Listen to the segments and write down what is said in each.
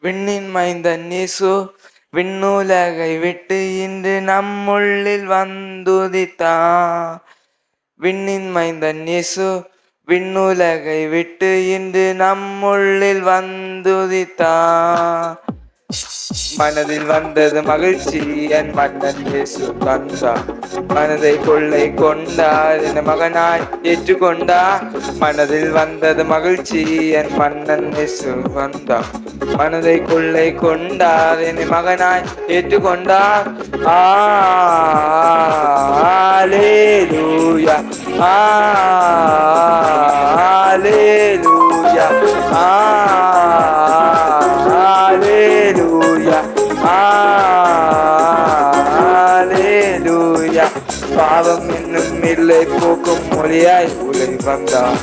விண்ணின் மைந்தன் இயேசு விண்ணுலகை விட்டு இன்று நம்முள்ளில் வந்துதித்தான். விண்ணின் மைந்தன் இயேசு விண்ணுலகை விட்டு இன்று நம்முள்ளில் வந்துதித்தான். மனதில் வந்தது மகிழ்ச்சி, என் மன்னன் இயேசு தந்தார். மனதை கொள்ளை கொண்டார், என் மகனாய் ஏற்றுக்கொண்டார். மனதில் வந்தது மகிழ்ச்சி, என் மன்னன் இயேசு வந்தார். மனதை கொள்ளை கொண்டார், என் மகனாய் ஏற்றுக்கொண்டார். அல்லேலூயா, அல்லேலூயா, அல்லேலூயா, அல்லேலூயா. பாவம் என்னும் இல்லை போக்கும் மொழியாய் உலை வந்தார்.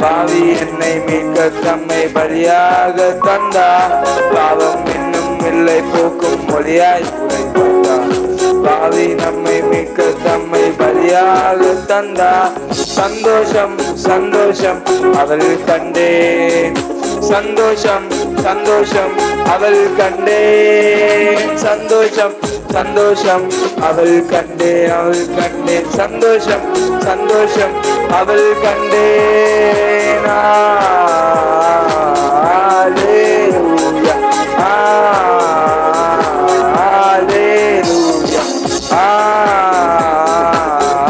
பாவி என்னை மீட்க தம்மை பலியாக தந்தார். பாவம் என்னும் இல்லை போக்கும் மொழியாய் உலை வந்தார். பாவி நம்மை மீட்க தம்மை பலியாக தந்தார். சந்தோஷம் சந்தோஷம் அவள் கண்டேன். சந்தோஷம் சந்தோஷம் அவள் கண்டேன். சந்தோஷம் சந்தோஷம் அவள் கண்டேன், அவள் கண்டேன். சந்தோஷம் சந்தோஷம் அவள் கண்டேன். அல்லேலூயா, அல்லேலூயா,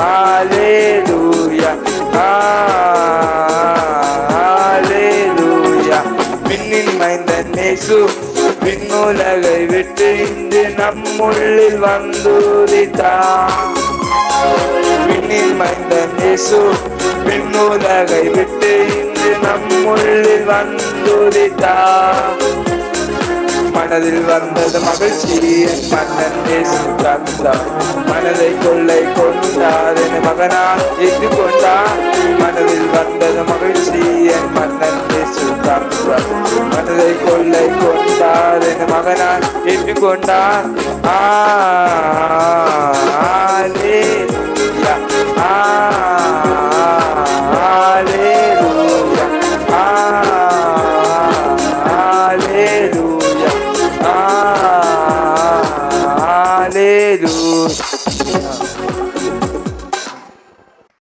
அல்லேலூயா, அல்லேலூயா. விண்ணின் மைந்தன் இயேசு விண்ணுலகை விட்டு இன்று நம்முள்ளில் வந்துதித்தான். விண்ணில் மைந்தன் இயேசு விண்ணுலகை விட்டு இன்று நம்முள்ளில் வந்துதித்தான். மனதில் வந்தது மகிழ்ச்சி, என் மன்னன் இயேசு தந்தார். மனதை கொள்ளை கொண்டார், என் மகனாய் ஏற்றுக்கொண்டார். மனதில் வந்தது மகிழ்ச்சி, என் மன்னன் இயேசு தந்தார். மனதை கொள்ளை கொண்டார், என் மகனாய் ஏற்றுக்கொண்டார். அல்லேலூயா, அல்லேலூயா,